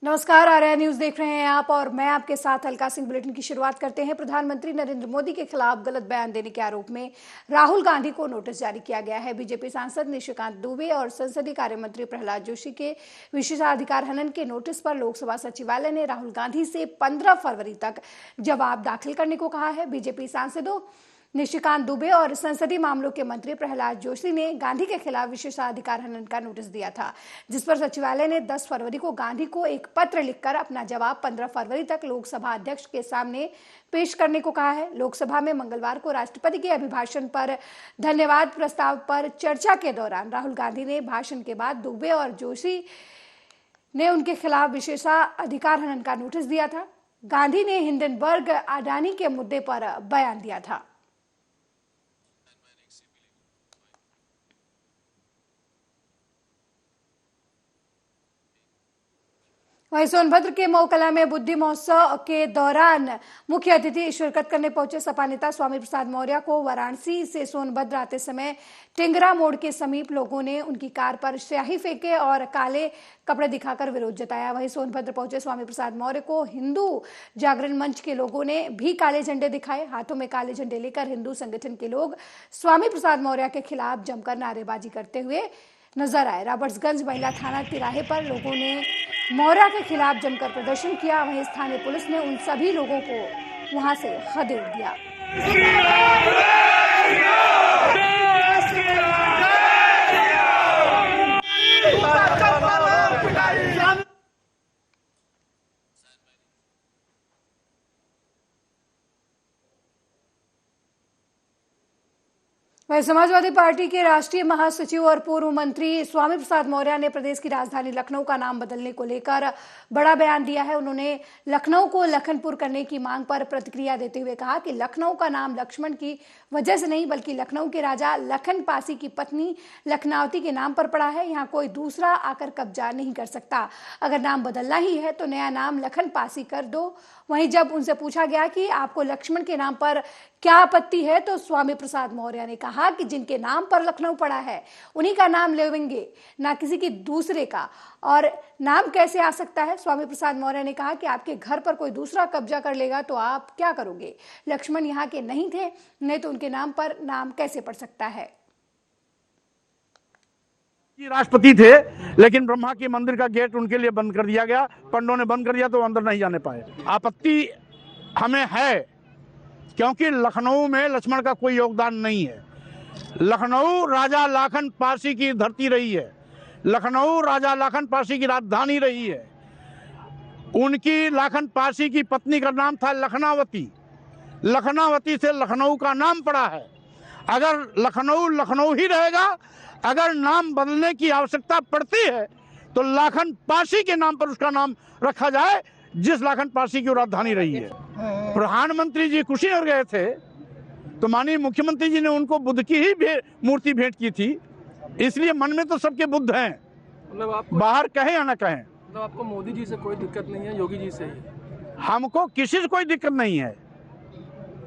नमस्कार, आर्या न्यूज देख रहे हैं आप और मैं आपके साथ अलका सिंह। बुलेटिन की शुरुआत करते हैं। प्रधानमंत्री नरेंद्र मोदी के खिलाफ गलत बयान देने के आरोप में राहुल गांधी को नोटिस जारी किया गया है। बीजेपी सांसद निशिकांत दुबे और संसदीय कार्य मंत्री प्रहलाद जोशी के विशेषाधिकार हनन के नोटिस पर लोकसभा सचिवालय ने राहुल गांधी से 15 फरवरी तक जवाब दाखिल करने को कहा है। बीजेपी सांसदों निशिकांत दुबे और संसदीय मामलों के मंत्री प्रहलाद जोशी ने गांधी के खिलाफ विशेषाधिकार हनन का नोटिस दिया था, जिस पर सचिवालय ने 10 फरवरी को गांधी को एक पत्र लिखकर अपना जवाब 15 फरवरी तक लोकसभा अध्यक्ष के सामने पेश करने को कहा है। लोकसभा में मंगलवार को राष्ट्रपति के अभिभाषण पर धन्यवाद प्रस्ताव पर चर्चा के दौरान राहुल गांधी ने भाषण के बाद दुबे और जोशी ने उनके खिलाफ विशेषाधिकार हनन का नोटिस दिया था। गांधी ने हिंडनबर्ग अडानी के मुद्दे पर बयान दिया था। वहीं सोनभद्र के मऊकला में बुद्धि महोत्सव के दौरान मुख्य अतिथि शिरकत करने पहुंचे सपा नेता स्वामी प्रसाद मौर्य को वाराणसी से सोनभद्र आते समय टिंगरा मोड़ के समीप लोगों ने उनकी कार पर स्याही फेंके और काले कपड़े दिखाकर विरोध जताया। वहीं सोनभद्र पहुंचे स्वामी प्रसाद मौर्य को हिंदू जागरण मंच के लोगों ने भी काले झंडे दिखाए। हाथों में काले झंडे लेकर हिंदू संगठन के लोग स्वामी प्रसाद मौर्य के खिलाफ जमकर नारेबाजी करते हुए नजर आए। रॉबर्ट्सगंज महिला थाना तिराहे पर लोगों ने मौर्य के खिलाफ जमकर प्रदर्शन किया। वहीं स्थानीय पुलिस ने उन सभी लोगों को वहां से खदेड़ दिया। वहीं समाजवादी पार्टी के राष्ट्रीय महासचिव और पूर्व मंत्री स्वामी प्रसाद मौर्य ने प्रदेश की राजधानी लखनऊ का नाम बदलने को लेकर बड़ा बयान दिया है। उन्होंने लखनऊ को लखनपुर करने की मांग पर प्रतिक्रिया देते हुए कहा कि लखनऊ का नाम लक्ष्मण की वजह से नहीं, बल्कि लखनऊ के राजा लखन पासी की पत्नी लखनावती के नाम पर पड़ा है। यहाँ कोई दूसरा आकर कब्जा नहीं कर सकता। अगर नाम बदलना ही है तो नया नाम लखन पासी कर दो। वहीं जब उनसे पूछा गया कि आपको लक्ष्मण के नाम पर क्या आपत्ति है, तो स्वामी प्रसाद मौर्य ने कहा कि जिनके नाम पर लखनऊ पड़ा है उन्हीं का नाम लेंगे, ना किसी की दूसरे का। और नाम कैसे आ सकता है? स्वामी प्रसाद मौर्य ने कहा कि आपके घर पर कोई दूसरा कब्जा कर लेगा तो आप क्या करोगे? लक्ष्मण यहाँ के नहीं थे, नहीं तो उनके नाम पर नाम कैसे पड़ सकता है? राष्ट्रपति थे, लेकिन ब्रह्मा के मंदिर का गेट उनके लिए बंद कर दिया गया। पंडों ने बंद कर दिया तो अंदर नहीं जाने पाए। आपत्ति हमें है क्योंकि लखनऊ में लक्ष्मण का कोई योगदान नहीं है। लखनऊ राजा लाखन पारसी की धरती रही है। लखनऊ राजा लाखन पारसी की राजधानी रही है। उनकी लाखन पारसी की पत्नी का नाम था लखनावती। लखनावती से लखनऊ का नाम पड़ा है। अगर लखनऊ लखनऊ ही रहेगा, अगर नाम बदलने की आवश्यकता पड़ती है तो लाखन पारसी के नाम पर उसका नाम रखा जाए, जिस लाखन पारसी की राजधानी रही है। प्रधानमंत्री जी कुशीनगर गए थे तो माननीय मुख्यमंत्री जी ने उनको बुद्ध की ही मूर्ति भेंट की थी। इसलिए मन में तो सबके बुद्ध हैं, मतलब आपको बाहर कहें या ना कहें। मतलब आपको मोदी जी से कोई दिक्कत नहीं है, योगी जी से ही? हमको किसी से कोई दिक्कत नहीं है।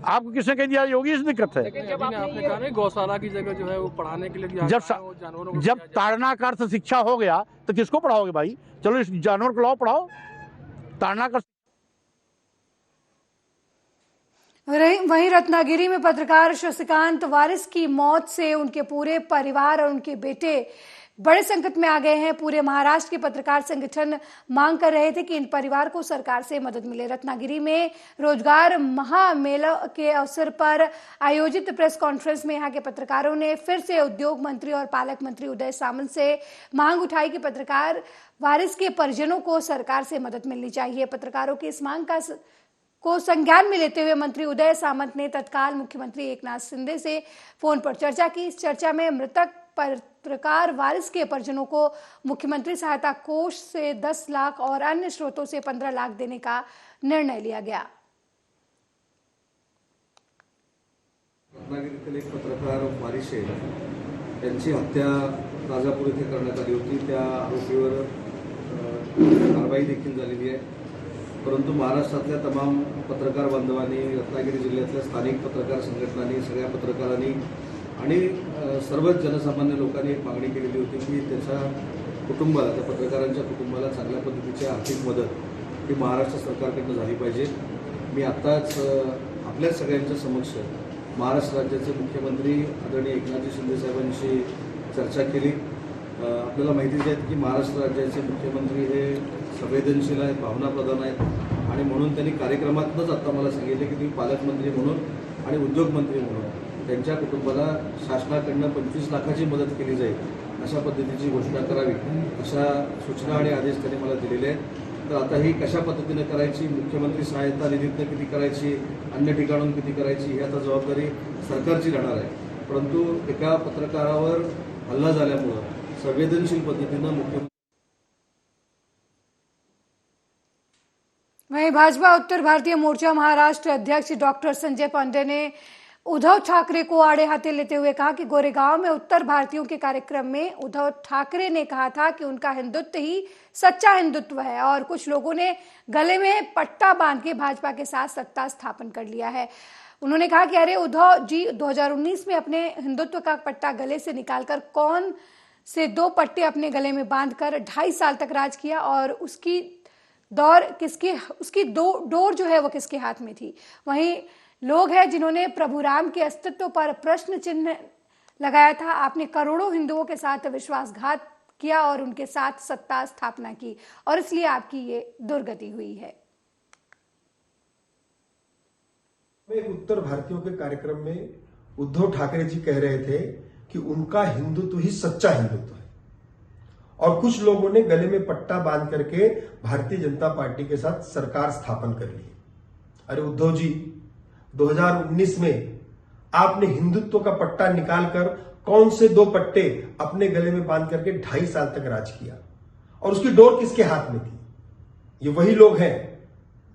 आपको किसने कह दिया योगी से दिक्कत है? आपने कहा नहीं गौशाला की जगह जो है वो पढ़ाने के लिए जब ताड़ना का अर्थ शिक्षा हो गया तो किसको पढ़ाओगे भाई? चलो इस जानवर को लाओ, पढ़ाओ। ताड़ना का वहीं रत्नागिरी में पत्रकार शशिकांत वारिस की मौत से उनके पूरे परिवार और उनके बेटे बड़े संकट में आ गए हैं। पूरे महाराष्ट्र के पत्रकार संगठन मांग कर रहे थे कि इन परिवार को सरकार से मदद मिले। रत्नागिरी में रोजगार महामेला के अवसर पर आयोजित प्रेस कॉन्फ्रेंस में यहां के पत्रकारों ने फिर से उद्योग मंत्री और पालक मंत्री उदय सामंत से मांग उठाई कि पत्रकार वारिस के परिजनों को सरकार से मदद मिलनी चाहिए। पत्रकारों की इस मांग को संज्ञान में लेते हुए मंत्री उदय सामंत ने तत्काल मुख्यमंत्री एकनाथ शिंदे से फोन पर चर्चा की। इस चर्चा में मृतक पत्रकार वारिस के परिजनों को मुख्यमंत्री सहायता कोष से 10 लाख और अन्य स्रोतों से 15 लाख देने का निर्णय लिया गया। रत्नागिरीतील एक पत्रकार वारिस यांची हत्या राजापूर येथे करण्यात आली होती। त्या आरोपीवर कारवाई देखील झालेली आहे। परंतु महाराष्ट्रातल्या तमाम पत्रकार बांधवांनी, रत्नागिरी जिल्ह्यातल्या स्थानिक पत्रकार संघटनांनी, सगळ्या पत्रकारांनी आणि सर्वच जनसामान्य लोकांनी एक मागणी केलेली होती की त्याचा कुटुंबाला, त्या पत्रकारांच्या कुटुंबाला चांगल्या पद्धतीची आर्थिक मदत ही महाराष्ट्र सरकारकडनं झाली पाहिजे. मी आत्ताच आपल्या सगळ्यांच्या समक्ष महाराष्ट्र राज्याचे मुख्यमंत्री आदरणीय एकनाथजी शिंदे साहेबांशी चर्चा केली. आपल्याला माहितीच आहे की महाराष्ट्र राज्याचे मुख्यमंत्री हे संवेदनशील आहेत, भावनाप्रधान आहेत आणि म्हणून त्यांनी कार्यक्रमातूनच आता मला सांगितले की तुम्ही पालकमंत्री म्हणून आणि उद्योगमंत्री म्हणून त्यांच्या कुटुंबाला शासनाकडनं 25 लाखाची मदत केली जाईल अशा पद्धतीची घोषणा करावी, अशा सूचना आणि आदेश त्यांनी मला दिलेले आहेत. तर आता ही कशा पद्धतीने करायची, मुख्यमंत्री सहायता निधीतनं किती करायची, अन्य ठिकाणून किती करायची, ही आता जबाबदारी सरकारची राहणार आहे. परंतु एका पत्रकारावर हल्ला झाल्यामुळं संवेदनशील पद्धतीनं मुख्यमंत्री वहीं भाजपा उत्तर भारतीय मोर्चा महाराष्ट्र अध्यक्ष डॉक्टर संजय पांडे ने उद्धव ठाकरे को आड़े हाथे लेते हुए कहा कि गोरेगांव में उत्तर भारतीयों के कार्यक्रम में उद्धव ठाकरे ने कहा था कि उनका हिंदुत्व ही सच्चा हिंदुत्व है और कुछ लोगों ने गले में पट्टा बांध के भाजपा के साथ सत्ता स्थापन कर लिया है। उन्होंने कहा कि अरे उद्धव जी 2019 में अपने हिंदुत्व का पट्टा गले से निकालकर कौन से 2 पट्टे अपने गले में बांधकर 2.5 साल तक राज किया और उसकी डोर जो है वो किसके हाथ में थी। वहीं लोग हैं जिन्होंने प्रभु राम के अस्तित्व पर प्रश्न चिन्ह लगाया था। आपने करोड़ों हिंदुओं के साथ विश्वासघात किया और उनके साथ सत्ता स्थापना की और इसलिए आपकी ये दुर्गति हुई है। एक उत्तर भारतीयों के कार्यक्रम में उद्धव ठाकरे जी कह रहे थे कि उनका हिंदुत्व ही सच्चा हिंदुत्व है और कुछ लोगों ने गले में पट्टा बांध करके भारतीय जनता पार्टी के साथ सरकार स्थापन कर ली। अरे उद्धव जी, 2019 में आपने हिंदुत्व का पट्टा निकालकर कौन से 2 पट्टे अपने गले में बांध करके 2.5 साल तक राज किया और उसकी डोर किसके हाथ में थी। ये वही लोग हैं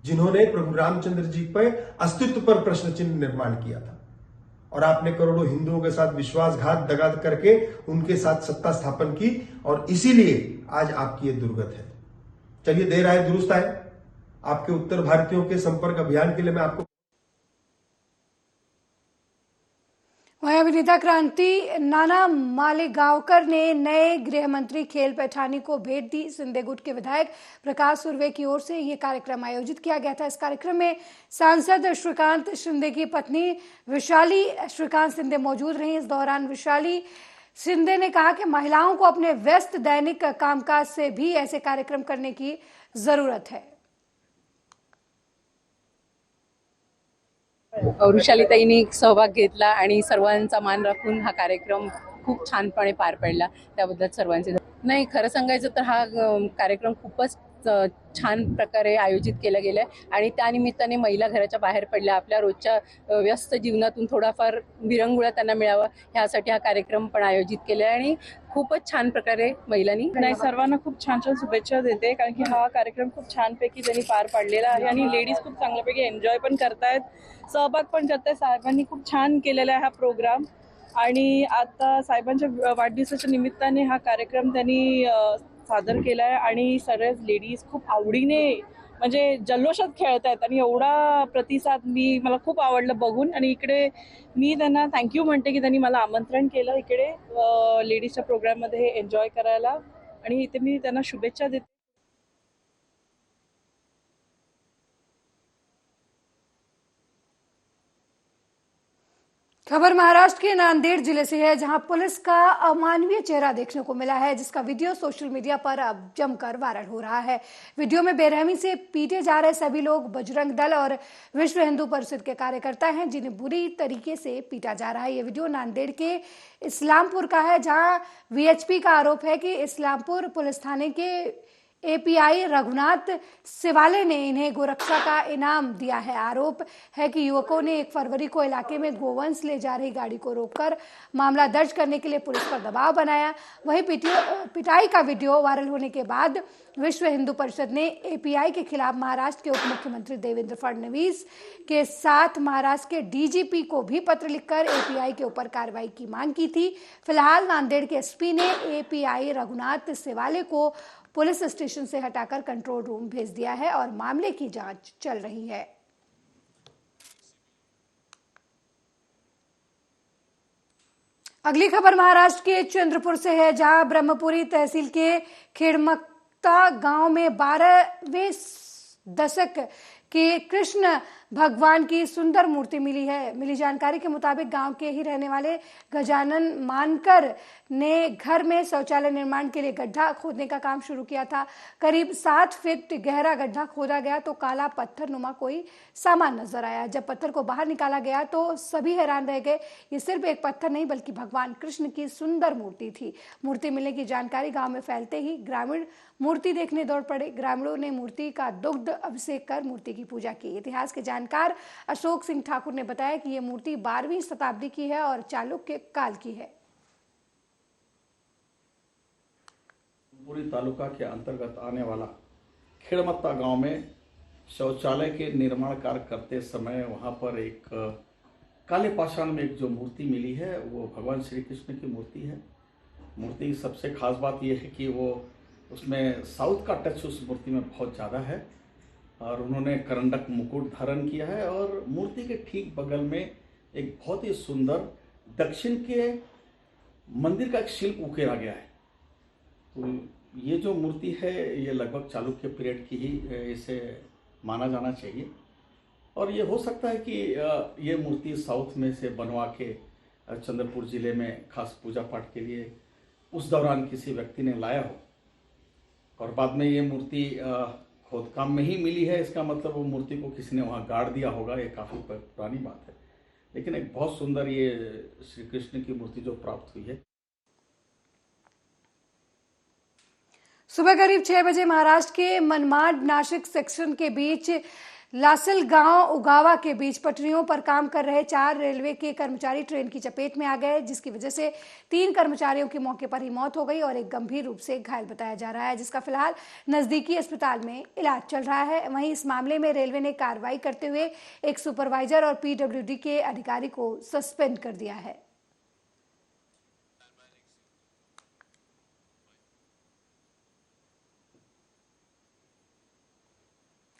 जिन्होंने प्रभु रामचंद्र जी पर अस्तित्व पर प्रश्न चिन्ह निर्माण किया था और आपने करोड़ों हिंदुओं के साथ विश्वासघात दगा करके उनके साथ सत्ता स्थापन की और इसीलिए आज आपकी ये दुर्गत है। चलिए, देर आए दुरुस्त आए। आपके उत्तर भारतीयों के संपर्क अभियान के लिए मैं आपको वहीं अभिनेता क्रांति नाना मालेगांवकर ने नए गृह मंत्री खेल पैठानी को भेंट दी। सिंधे गुट के विधायक प्रकाश सुर्वे की ओर से यह कार्यक्रम आयोजित किया गया था। इस कार्यक्रम में सांसद श्रीकांत शिंदे की पत्नी विशाली श्रीकांत शिंदे मौजूद रहीं। इस दौरान विशाली शिंदे ने कहा कि महिलाओं को अपने व्यस्त दैनिक कामकाज से भी ऐसे कार्यक्रम करने की जरूरत है। वृषालीताईंनी सहभाग घेतला आणि सर्वांचा मान राखून हा कार्यक्रम खूप छानपणे पार पडला, त्याबद्दल सर्वांचे नाही. खरं सांगायचं तर हा कार्यक्रम खूपच छान प्रकारे आयोजित केला गेला आणि त्यानिमित्ताने महिला घराच्या बाहेर पडल्या, आपल्या रोजच्या व्यस्त जीवनातून थोडाफार विरंगुळा त्यांना मिळावा ह्यासाठी हा कार्यक्रम पण आयोजित केला आणि खूपच छान प्रकारे महिलांनी नाही सर्वांना खूप छान छान शुभेच्छा देते, कारण की हा कार्यक्रम खूप छानपैकी त्यांनी पार पाडलेला आहे आणि लेडीज खूप चांगल्यापैकी एन्जॉय पण करतायत, सहभाग पण करतायत. साहेबांनी खूप छान केलेला आहे हा प्रोग्राम आणि आता साहेबांच्या वाढदिवसाच्या निमित्ताने हा कार्यक्रम त्यांनी सादर केला आहे आणि सर्वच लेडीज खूप आवडीने म्हणजे जल्लोषात खेळत आहेत आणि एवढा प्रतिसाद मला खूप आवडलं बघून. आणि इकडे मी त्यांना थँक्यू म्हणते की त्यांनी मला आमंत्रण केलं इकडे लेडीजच्या प्रोग्राममध्ये एन्जॉय करायला आणि इथे मी त्यांना शुभेच्छा देते. खबर महाराष्ट्र के नांदेड़ जिले से है, जहां पुलिस का अमानवीय चेहरा देखने को मिला है, जिसका वीडियो सोशल मीडिया पर अब जमकर वायरल हो रहा है। वीडियो में बेरहमी से पीटे जा रहे सभी लोग बजरंग दल और विश्व हिंदू परिषद के कार्यकर्ता हैं, जिन्हें बुरी तरीके से पीटा जा रहा है। ये वीडियो नांदेड़ के इस्लामपुर का है, जहां वीएचपी का आरोप है कि इस्लामपुर पुलिस थाने के एपीआई रघुनाथ सिवाले ने इन्हें गोरक्षा का इनाम दिया है। आरोप है कि युवकों ने 1 फरवरी को इलाके में गोवंश ले जा रही गाड़ी को रोककर मामला दर्ज करने के लिए पुलिस पर दबाव बनाया। वहीं पिटाई का वीडियो वायरल होने के बाद विश्व हिंदू परिषद ने एपीआई के खिलाफ महाराष्ट्र के उप मुख्यमंत्री देवेंद्र फडणवीस के साथ महाराष्ट्र के डीजीपी को भी पत्र लिखकर एपीआई के ऊपर कार्रवाई की मांग की थी। फिलहाल नांदेड़ के एसपी ने एपीआई रघुनाथ सिवाले को पुलिस स्टेशन से हटाकर कंट्रोल रूम भेज दिया है और मामले की जांच चल रही है। अगली खबर महाराष्ट्र के चंद्रपुर से है, जहां ब्रह्मपुरी तहसील के खेड़मक्ता गांव में 12वें दशक के कृष्ण भगवान की सुंदर मूर्ति मिली है। मिली जानकारी के मुताबिक गांव के ही रहने वाले गजानन मानकर ने घर में शौचालय निर्माण के लिए गड्ढा खोदने का काम शुरू किया था। करीब 7 फीट गहरा गड्ढा खोदा गया तो काला पत्थर नुमा कोई सामान नजर आया। जब पत्थर को बाहर निकाला गया तो सभी हैरान रह गए। ये सिर्फ एक पत्थर नहीं बल्कि भगवान कृष्ण की सुंदर मूर्ति थी। मूर्ति मिलने की जानकारी गांव में फैलते ही ग्रामीण मूर्ति देखने दौड़ पड़े। ग्रामीणों ने मूर्ति का दुग्ध अभिषेक कर मूर्ति की पूजा की। इतिहास के जानकार अशोक सिंह ठाकुर ने बताया कि यह मूर्ति 12वीं शताब्दी की है और चालुक्य काल की है। पूरी तालुका के अंतर्गत आने वाला खेड़मत्ता गांव में शौचालय के निर्माण कार्य करते समय वहां पर एक काले पाषाण में एक जो मूर्ति मिली है वो भगवान श्री कृष्ण की मूर्ति है। मूर्ति सबसे खास बात यह है कि वो उसमें साउथ का टच उस मूर्ति में बहुत ज़्यादा है और उन्होंने करंडक मुकुट धारण किया है और मूर्ति के ठीक बगल में एक बहुत ही सुंदर दक्षिण के मंदिर का एक शिल्प उकेरा गया है। तो ये जो मूर्ति है ये लगभग चालुक्य पीरियड की ही इसे माना जाना चाहिए और ये हो सकता है कि ये मूर्ति साउथ में से बनवा के चंद्रपुर ज़िले में खास पूजा पाठ के लिए उस दौरान किसी व्यक्ति ने लाया हो और बाद में ये मूर्ति खोदकाम में ही मिली है। इसका मतलब वो मूर्ति को किसी ने वहाँ गाड़ दिया होगा, ये काफ़ी पुरानी बात है। लेकिन एक बहुत सुंदर ये श्री कृष्ण की मूर्ति जो प्राप्त हुई है। सुबह करीब 6 बजे महाराष्ट्र के मनमाड नाशिक सेक्शन के बीच लासल गांव उगावा के बीच पटरियों पर काम कर रहे 4 रेलवे के कर्मचारी ट्रेन की चपेट में आ गए, जिसकी वजह से 3 कर्मचारियों की मौके पर ही मौत हो गई और एक गंभीर रूप से घायल बताया जा रहा है, जिसका फिलहाल नजदीकी अस्पताल में इलाज चल रहा है। वहीं इस मामले में रेलवे ने कार्रवाई करते हुए एक सुपरवाइजर और पीडब्ल्यूडी के अधिकारी को सस्पेंड कर दिया है।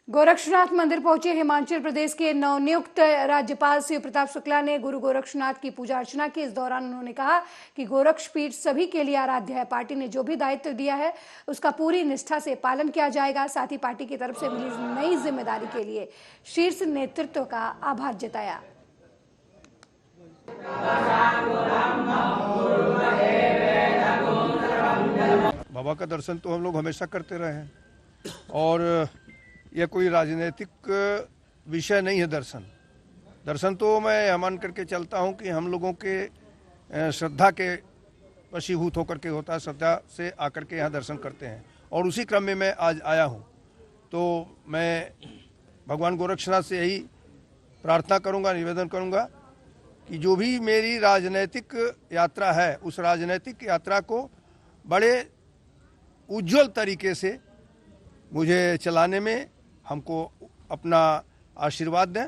गोरक्षनाथ मंदिर पहुंचे हिमाचल प्रदेश के नवनियुक्त राज्यपाल शिव प्रताप शुक्ला ने गुरु गोरक्षनाथ की पूजा अर्चना की। इस दौरान उन्होंने कहा कि गोरक्षपीठ सभी के लिए आराध्य है। पार्टी ने जो भी दायित्व दिया है उसका पूरी निष्ठा से पालन किया जाएगा। साथ ही पार्टी की तरफ से मिली नई जिम्मेदारी के लिए शीर्ष नेतृत्व का आभार जताया। बाबा का दर्शन तो हम लोग हमेशा करते रहे हैं और यह कोई राजनीतिक विषय नहीं है। दर्शन तो मैं मान करके चलता हूं कि हम लोगों के श्रद्धा के वशीभूत होकर के होता है। श्रद्धा से आकर के यहाँ दर्शन करते हैं और उसी क्रम में मैं आज आया हूं। तो मैं भगवान गोरक्षनाथ से यही प्रार्थना करूंगा, निवेदन करूंगा कि जो भी मेरी राजनीतिक यात्रा है उस राजनीतिक यात्रा को बड़े उज्जवल तरीके से मुझे चलाने में हमको अपना आशीर्वाद दें।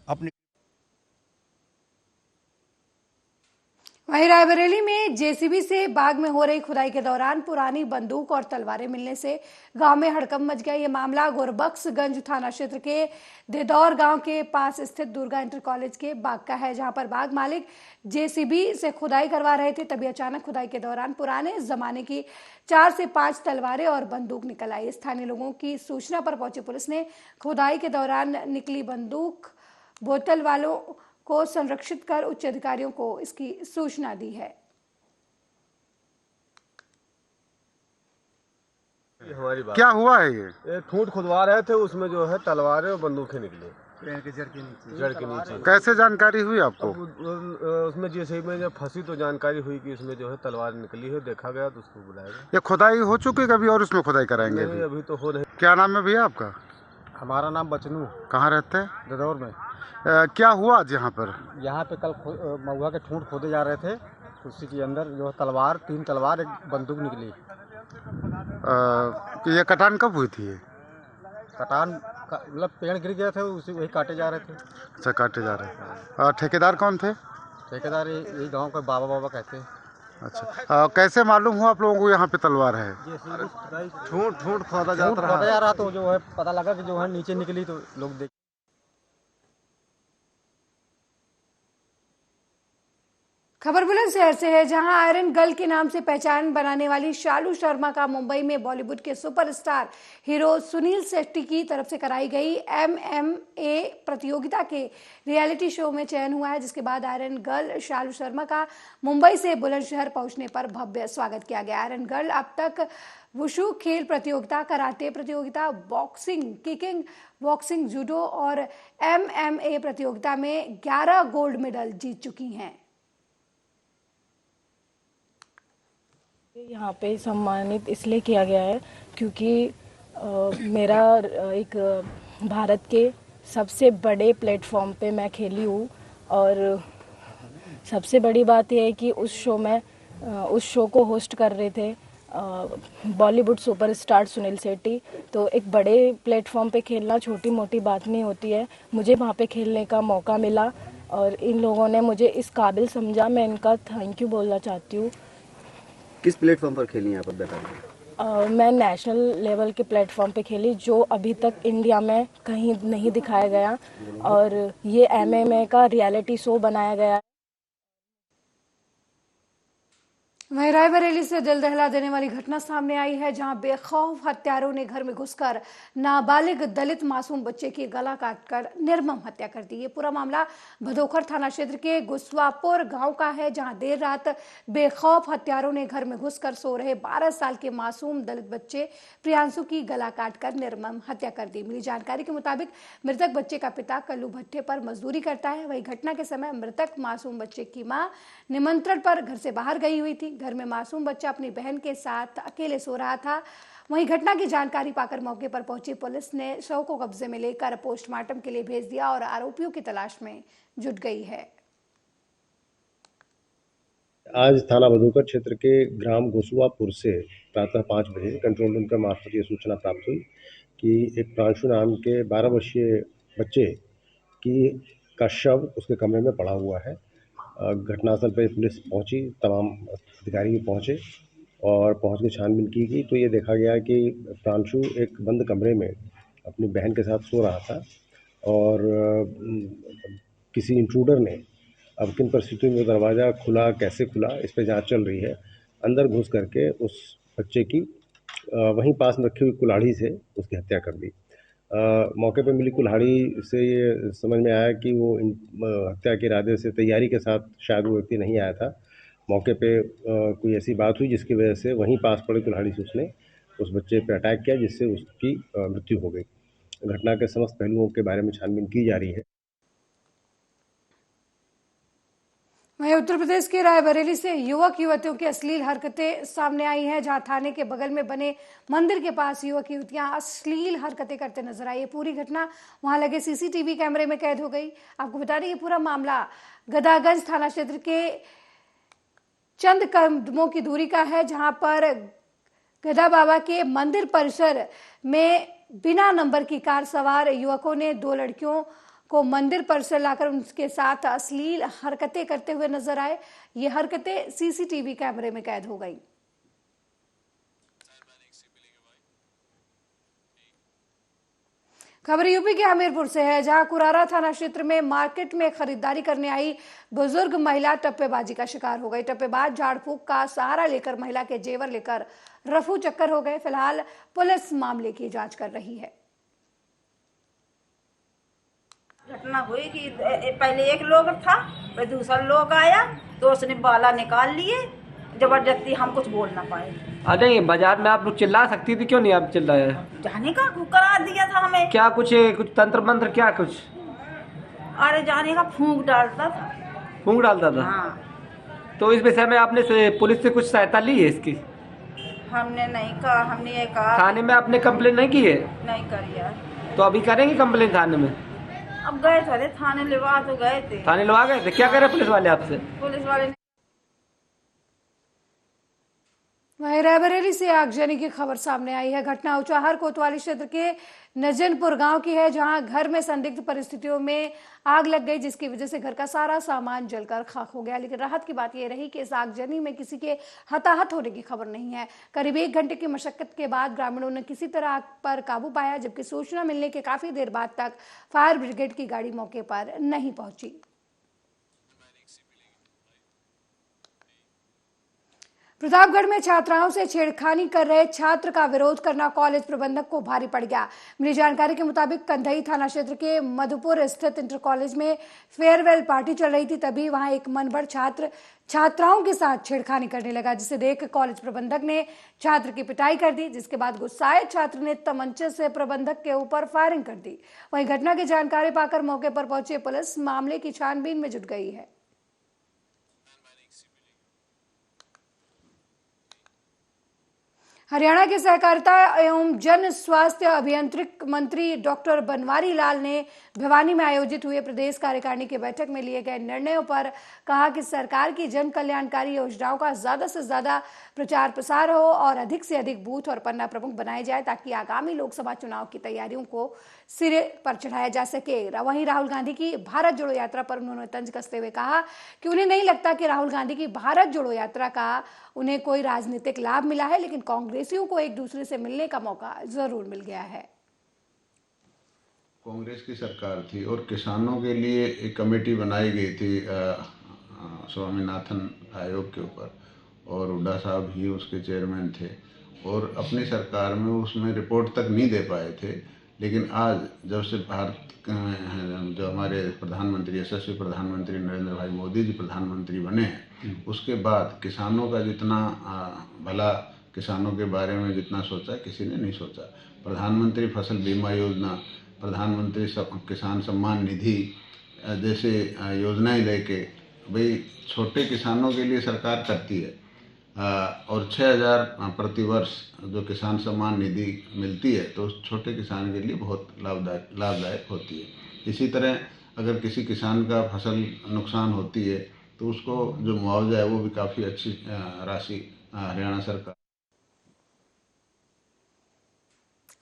अपनी वहीं रायबरेली में जेसीबी से बाग में हो रही खुदाई के दौरान पुरानी बंदूक और तलवारें मिलने से गांव में हड़कंप मच गया। ये मामला गोरबख्शगंज थाना क्षेत्र के देदौर गांव के पास स्थित दुर्गा इंटर कॉलेज के बाग का है, जहां पर बाग मालिक जेसीबी से खुदाई करवा रहे थे। तभी अचानक खुदाई के दौरान पुराने जमाने की 4 से 5 तलवारें और बंदूक निकल आई। स्थानीय लोगों की सूचना पर पहुंची पुलिस ने खुदाई के दौरान निकली बंदूक बोतल वालों को संरक्षित कर उच्च अधिकारियों को इसकी सूचना दी है। क्या हुआ है? ये ठूंठ खुदवा रहे थे, उसमें जो है तलवारें और बंदूकें निकली जड़ के नीचे। कैसे जानकारी हुई आपको? उसमें जेसीबी में जब फंसी तो जानकारी हुई कि इसमें जो है तलवार निकली है। देखा गया तो उसको बुलाया गया। ये खुदाई हो चुकी है कभी और उसमें खुदाई कराएंगे? नहीं, अभी तो हो नहीं। क्या नाम है भैया आपका? हमारा नाम बचनू। कहाँ रहते हैं? ददौर में। क्या हुआ आज यहाँ पर? यहाँ पे कल महुआ के ठूंठ खोदे जा रहे थे, तो उसी के अंदर जो है तलवार, 3 तलवार, एक बंदूक निकली। ये कटान कब हुई थी? कटान मतलब पेड़ गिर गया था, उसी वही काटे जा रहे थे। अच्छा, काटे जा रहे हैं। ठेकेदार कौन थे? ठेकेदार यही गांव का बाबा कहते हैं। अच्छा, कैसे मालूम हुआ आप लोगों को यहाँ पे तलवार है? ठूंठ खोदा जा रहा तो जो है पता लगा कि जो है नीचे निकली, तो लोग देख। खबर बुलंदशहर से है, जहां आयरन गर्ल के नाम से पहचान बनाने वाली शालू शर्मा का मुंबई में बॉलीवुड के सुपरस्टार हीरो सुनील शेट्टी की तरफ से कराई गई MMA प्रतियोगिता के रियलिटी शो में चयन हुआ है, जिसके बाद आयरन गर्ल शालू शर्मा का मुंबई से बुलंदशहर पहुंचने पर भव्य स्वागत किया गया। आयरन गर्ल अब तक वुशु खेल प्रतियोगिता, कराटे प्रतियोगिता, बॉक्सिंग, किकिंग बॉक्सिंग, जूडो और MMA प्रतियोगिता में 11 गोल्ड मेडल जीत चुकी हैं। यहाँ पे सम्मानित इसलिए किया गया है क्योंकि मेरा एक भारत के सबसे बड़े प्लेटफॉर्म पे मैं खेली हूँ, और सबसे बड़ी बात यह है कि उस शो को होस्ट कर रहे थे बॉलीवुड सुपरस्टार सुनील शेट्टी। तो एक बड़े प्लेटफॉर्म पे खेलना छोटी मोटी बात नहीं होती है। मुझे वहाँ पे खेलने का मौका मिला और इन लोगों ने मुझे इस काबिल समझा। मैं इनका थैंक यू बोलना चाहती हूँ। किस प्लेटफॉर्म पर खेली आप बताइए? मैं नेशनल लेवल के प्लेटफॉर्म पे खेली, जो अभी तक इंडिया में कहीं नहीं दिखाया गया, और ये MMA का रियलिटी शो बनाया गया। वहीं रायबरेली से दिल दहला देने वाली घटना सामने आई है, जहां बेखौफ हत्यारों ने घर में घुसकर नाबालिग दलित मासूम बच्चे की गला काटकर निर्मम हत्या कर दी। ये पूरा मामला भदोखर थाना क्षेत्र के गुस्वापुर गांव का है, जहां देर रात बेखौफ हत्यारों ने घर में घुसकर सो रहे 12 साल के मासूम दलित बच्चे प्रियांशु की गला काटकर निर्मम हत्या कर दी। मिली जानकारी के मुताबिक मृतक बच्चे का पिता कल्लू भट्टे पर मजदूरी करता है। वही घटना के समय मृतक मासूम बच्चे की मां निमंत्रण पर घर से बाहर गई हुई थी। घर में मासूम बच्चा अपनी बहन के साथ अकेले सो रहा था। वहीं घटना की जानकारी पाकर मौके पर पहुंची पुलिस ने शव को कब्जे में लेकर पोस्टमार्टम के लिए भेज दिया और आरोपियों की तलाश में जुट गई है। आज थाना भदोकर क्षेत्र के ग्राम गोसुआपुर से प्रातः 5 बजे कंट्रोल रूम के मार्फत ये सूचना प्राप्त हुई कि एक प्रांशु नाम के 12 वर्षीय बच्चे का शव उसके कमरे में पड़ा हुआ है। घटनास्थल पर पुलिस पहुंची, तमाम अधिकारी पहुंचे और पहुंच के छानबीन की गई तो ये देखा गया कि प्रांशु एक बंद कमरे में अपनी बहन के साथ सो रहा था और किसी इंट्रूडर ने, अब किन परिस्थितियों में दरवाज़ा खुला, कैसे खुला, इस पर जांच चल रही है, अंदर घुस करके उस बच्चे की वहीं पास में रखी हुई कुल्हाड़ी से उसकी हत्या कर दी। मौके पर मिली कुल्हाड़ी से ये समझ में आया कि वो हत्या के इरादे से तैयारी के साथ शायद वो व्यक्ति नहीं आया था। मौके पे कोई ऐसी बात हुई जिसकी वजह से वहीं पास पड़ी कुल्हाड़ी से उसने उस बच्चे पे अटैक किया, जिससे उसकी मृत्यु हो गई। घटना के समस्त पहलुओं के बारे में छानबीन की जा रही है। वहीं उत्तर प्रदेश के रायबरेली से युवक युवतियों की अश्लील हरकतें सामने आई हैं, जहां थाने के बगल में बने मंदिर के पास युवक युवतियां अश्लील हरकतें करते नजर आई। पूरी घटना वहां लगे CCTV कैमरे में कैद हो गई। आपको बता दें, ये पूरा मामला गदागंज थाना क्षेत्र के चंद कदमों की दूरी का है, जहां पर गदा बाबा के मंदिर परिसर में बिना नंबर की कार सवार युवकों ने 2 लड़कियों को मंदिर परिसर लाकर उनके साथ अश्लील हरकतें करते हुए नजर आए। ये हरकतें CCTV कैमरे में कैद हो गई। खबर यूपी के हमीरपुर से है, जहां कुरारा थाना क्षेत्र में मार्केट में खरीदारी करने आई बुजुर्ग महिला टप्पेबाजी का शिकार हो गई। टप्पेबाज झाड़ फूक का सहारा लेकर महिला के जेवर लेकर रफू चक्कर हो गए। फिलहाल पुलिस मामले की जांच कर रही है। घटना हुई कि पहले एक लोग था, फिर दूसरा लोग आया तो उसने बाला निकाल लिए, जबरदस्ती हम कुछ बोल ना पाए। अरे बाजार में आप लोग चिल्ला सकती थी, क्यों नहीं आप चिल्लाए? जाने का करा दिया था हमें। क्या कुछ तंत्र मंत्र, क्या कुछ? अरे जाने का फूंक डालता था। फूंक डालता था? हाँ। तो इस विषय में आपने पुलिस से कुछ सहायता ली है इसकी? हमने नहीं कहा, हमने ये कहा। थाने में आपने कंप्लेन नहीं की है? नहीं करी है। तो अभी करेंगे कंप्लेन थाने में? अब गए थे थाने, लिवा तो गए थे। थाने लिवा गए थे? क्या करे पुलिस वाले आपसे? पुलिस वाले ने। वहीं रायबरेली से आगजनी की खबर सामने आई है। घटना ऊंचाहार कोतवाली क्षेत्र के नजनपुर गांव की है, जहां घर में संदिग्ध परिस्थितियों में आग लग गई, जिसकी वजह से घर का सारा सामान जलकर खाक हो गया। लेकिन राहत की बात यह रही कि इस आगजनी में किसी के हताहत होने की खबर नहीं है। करीब 1 घंटे की मशक्कत के बाद ग्रामीणों ने किसी तरह आग पर काबू पाया, जबकि सूचना मिलने के काफी देर बाद तक फायर ब्रिगेड की गाड़ी मौके पर नहीं पहुंची। प्रतापगढ़ में छात्राओं से छेड़खानी कर रहे छात्र का विरोध करना कॉलेज प्रबंधक को भारी पड़ गया। मिली जानकारी के मुताबिक कंधई थाना क्षेत्र के मधुपुर स्थित इंटर कॉलेज में फेयरवेल पार्टी चल रही थी, तभी वहां एक मनभर छात्र छात्राओं के साथ छेड़खानी करने लगा, जिसे देख कॉलेज प्रबंधक ने छात्र की पिटाई कर दी, जिसके बाद गुस्साए छात्र ने तमंचे से प्रबंधक के ऊपर फायरिंग कर दी। वहीं घटना की जानकारी पाकर मौके पर पहुंची पुलिस मामले की छानबीन में जुट गई है। हरियाणा के सहकारिता एवं जन स्वास्थ्य अभियांत्रिक मंत्री डॉक्टर बनवारी लाल ने भिवानी में आयोजित हुए प्रदेश कार्यकारिणी की बैठक में लिए गए निर्णयों पर कहा कि सरकार की जन कल्याणकारी योजनाओं का ज्यादा से ज्यादा प्रचार प्रसार हो और अधिक से अधिक बूथ और पन्ना प्रमुख बनाए जाए, ताकि आगामी लोकसभा चुनाव की तैयारियों को सिरे पर चढ़ाया जा सके। वहीं राहुल गांधी की भारत जोड़ो यात्रा पर उन्होंने तंज कसते हुए कहा कि उन्हें नहीं लगता कि राहुल गांधी की भारत जोड़ो यात्रा का उन्हें कोई राजनीतिक लाभ मिला है, लेकिन कांग्रेसियों को एक दूसरे से मिलने का मौका जरूर मिल गया है। कांग्रेस की सरकार थी और किसानों के लिए एक कमेटी बनाई गई थी स्वामीनाथन आयोग के ऊपर, और हुड्डा साहब ही उसके चेयरमैन थे, और अपनी सरकार में उसमें रिपोर्ट तक नहीं दे पाए थे। लेकिन आज जब से भारत जो हमारे प्रधानमंत्री यशस्वी प्रधानमंत्री नरेंद्र भाई मोदी जी प्रधानमंत्री बने हैं, उसके बाद किसानों का जितना भला, किसानों के बारे में जितना सोचा किसी ने नहीं सोचा। प्रधानमंत्री फसल बीमा योजना, प्रधानमंत्री किसान सम्मान निधि जैसे योजनाएं लेके भाई छोटे किसानों के लिए सरकार करती है, और 6,000 प्रतिवर्ष जो किसान सम्मान निधि मिलती है तो उस छोटे किसान के लिए बहुत लाभदायक होती है। इसी तरह अगर किसी किसान का फसल नुकसान होती है तो उसको जो मुआवजा है वो भी काफ़ी अच्छी राशि हरियाणा सरकार।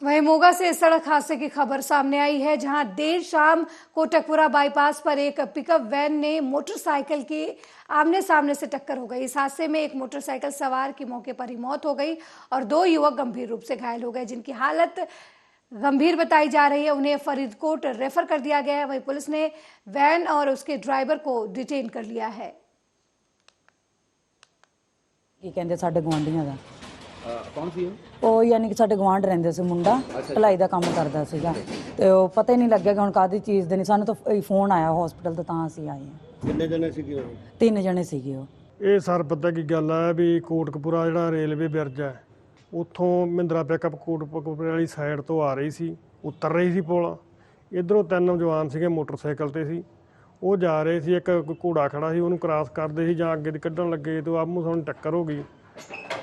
वहीं मोगा से सड़क हादसे की खबर सामने आई है, जहां देर शाम कोटकपुरा बाईपास पर एक पिकअप वैन ने मोटरसाइकिल की आमने सामने से टक्कर हो गई। इस हादसे में एक मोटरसाइकिल सवार की मौके पर ही मौत हो गई और 2 युवक गंभीर रूप से घायल हो गए, जिनकी हालत गंभीर बताई जा रही है। उन्हें फरीदकोट रेफर कर दिया गया है। वहीं पुलिस ने वैन और उसके ड्राइवर को डिटेन कर लिया है। कौन सी ਉਹ ਯਾਨੀ ਕਿ ਸਾਡੇ ਗਵਾਂਢ ਰਹਿੰਦੇ ਸੀ ਮੁੰਡਾ, ਭਲਾਈ ਦਾ ਕੰਮ ਕਰਦਾ ਸੀਗਾ, ਤੇ ਉਹ ਪਤਾ ਹੀ ਨਹੀਂ ਲੱਗਿਆ ਕਿ ਹੁਣ ਕਾਦੀ ਚੀਜ਼ ਦੇ ਨਹੀਂ। ਸਾਨੂੰ ਤਾਂ ਫੋਨ ਆਇਆ ਹਸਪੀਟਲ ਤੋਂ, ਤਾਂ ਅਸੀਂ ਆਏ ਹਾਂ। ਕਿੰਨੇ ਜਣੇ ਸੀਗੇ ਉਹ? 3 ਜਣੇ ਸੀਗੇ ਉਹ। ਇਹ ਸਰ ਪਤਾ ਕੀ ਗੱਲ ਹੈ ਵੀ ਕੋਟਕਪੂਰਾ ਜਿਹੜਾ ਰੇਲਵੇ ਬ੍ਰਿਜ ਹੈ ਉੱਥੋਂ ਮਹਿੰਦਰਾ ਪਿਕਅਪ ਕੋਟਕਪੂਰੇ ਵਾਲੀ ਸਾਈਡ ਤੋਂ ਆ ਰਹੀ ਸੀ, ਉਤਰ ਰਹੀ ਸੀ ਪੁਲ। ਇੱਧਰੋਂ 3 ਨੌਜਵਾਨ ਸੀਗੇ ਮੋਟਰਸਾਈਕਲ ਤੇ ਸੀ, ਉਹ ਜਾ ਰਹੇ ਸੀ, ਇੱਕ ਘੋੜਾ ਖੜਾ ਸੀ, ਉਹਨੂੰ ਕ੍ਰਾਸ ਕਰਦੇ ਸੀ ਜਾਂ ਅੱਗੇ ਦੀ ਕੱਢਣ ਲੱਗੇ ਤੇ ਆਮੂ ਸਾਹਮਣੇ ਟੱਕਰ ਹੋ ਗਈ,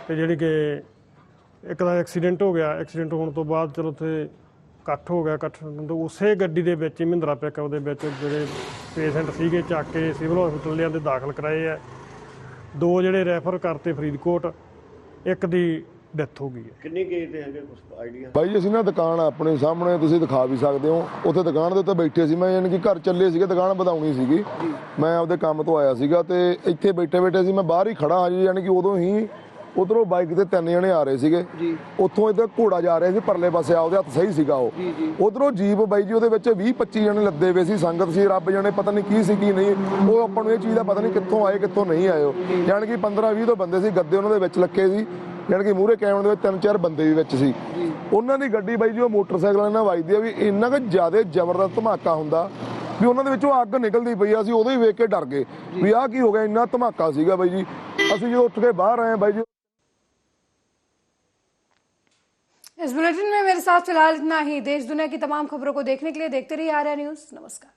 ਤੇ ਜਿਹੜੀ ਕਿ ਇੱਕ ਦਾ ਐਕਸੀਡੈਂਟ ਹੋ ਗਿਆ। ਐਕਸੀਡੈਂਟ ਹੋਣ ਤੋਂ ਬਾਅਦ ਚਲੋ ਉੱਥੇ ਇਕੱਠ ਹੋ ਗਿਆ। ਇਕੱਠ ਉਸੇ ਗੱਡੀ ਦੇ ਵਿੱਚ ਹੀ ਮਹਿੰਦਰਾ ਪਿਕਅਪ ਦੇ ਵਿੱਚ ਜਿਹੜੇ ਪੇਸ਼ੈਂਟ ਸੀਗੇ ਚੱਕ ਕੇ ਸਿਵਲ ਹਸਪੀਟਲ ਲਿਆਂਦੇ ਦਾਖਲ ਕਰਾਏ ਹੈ। 2 ਜਿਹੜੇ ਰੈਫਰ ਕਰਤੇ ਫਰੀਦਕੋਟ, ਇੱਕ ਦੀ ਡੈਥ ਹੋ ਗਈ ਹੈ। ਕਿੰਨੀ ਕੇਸ ਦੇ ਹੈਗੇ ਕੁਝ ਆਈਡੀਆ? ਬਾਈ ਜੀ ਅਸੀਂ ਨਾ ਦੁਕਾਨ ਆਪਣੇ ਸਾਹਮਣੇ ਤੁਸੀਂ ਦਿਖਾ ਵੀ ਸਕਦੇ ਹੋ, ਉੱਥੇ ਦੁਕਾਨ ਦੇ ਉੱਤੇ ਬੈਠੇ ਸੀ। ਮੈਂ ਯਾਨੀ ਕਿ ਘਰ ਚੱਲੇ ਸੀਗੇ, ਦੁਕਾਨ ਵਧਾਉਣੀ ਸੀਗੀ, ਮੈਂ ਆਪਦੇ ਕੰਮ ਤੋਂ ਆਇਆ ਸੀਗਾ ਤੇ ਇੱਥੇ ਬੈਠੇ ਸੀ, ਮੈਂ ਬਾਹਰ ਹੀ ਖੜਾ ਹਾਂ ਜੀ। ਯਾਨੀ ਕਿ ਉਦੋਂ ਹੀ ਉਧਰੋਂ ਬਾਈਕ ਤੇ 3 ਜਣੇ ਆ ਰਹੇ ਸੀਗੇ, ਉੱਥੋਂ ਇੱਧਰ ਘੋੜਾ ਜਾ ਰਿਹਾ ਸੀ ਪਰਲੇ ਪਾਸੇ, ਉਹਦੇ ਹੱਥ ਸਹੀ ਸੀਗਾ ਉਹ। ਉਧਰੋਂ ਜੀਪ ਬਾਈ ਜੀ ਉਹਦੇ ਵਿੱਚ 20-25 ਜਣੇ ਲੱਦੇ ਹੋਏ ਸੀ, ਸੰਗਤ ਸੀ, ਰੱਬ ਜਾਣੇ ਪਤਾ ਨਹੀਂ ਕੀ ਸੀ ਕੀ ਨਹੀਂ। ਉਹ ਆਪਾਂ ਨੂੰ ਇਹ ਚੀਜ਼ ਦਾ ਪਤਾ ਨਹੀਂ ਕਿੱਥੋਂ ਆਏ ਕਿੱਥੋਂ ਨਹੀਂ ਆਏ। ਯਾਨੀ ਕਿ 15-20 ਤੋਂ ਬੰਦੇ ਸੀ, ਗੱਦੇ ਉਹਨਾਂ ਦੇ ਵਿੱਚ ਲੱਗੇ ਸੀ। ਯਾਨੀ ਕਿ ਮੂਹਰੇ ਕੈਮਰੇ ਦੇ ਵਿੱਚ 3-4 ਬੰਦੇ ਵੀ ਵਿੱਚ ਸੀ। ਉਹਨਾਂ ਦੀ ਗੱਡੀ ਬਾਈ ਜੀ ਉਹ ਮੋਟਰਸਾਈਕਲਾਂ ਨਾਲ ਵੱਜਦੀ ਆ ਵੀ ਇੰਨਾ ਕੁ ਜ਼ਿਆਦਾ ਜ਼ਬਰਦਸਤ ਧਮਾਕਾ ਹੁੰਦਾ ਵੀ ਉਹਨਾਂ ਦੇ ਵਿੱਚੋਂ ਅੱਗ ਨਿਕਲਦੀ ਪਈ ਆ। ਅਸੀਂ ਉਦੋਂ ਹੀ ਵੇਖ ਕੇ ਡਰ ਗਏ ਵੀ ਆਹ ਕੀ ਹੋ ਗਿਆ, ਇੰਨਾ ਧਮਾਕਾ ਸੀਗਾ ਬਾਈ ਜੀ। ਅਸੀਂ ਜਦੋਂ ਉੱਠ ਕੇ बाहर आए बाई जी। इस बुलेटिन में मेरे साथ फिलहाल इतना ही। देश दुनिया की तमाम खबरों को देखने के लिए देखते रहिए आर्या न्यूज़। नमस्कार।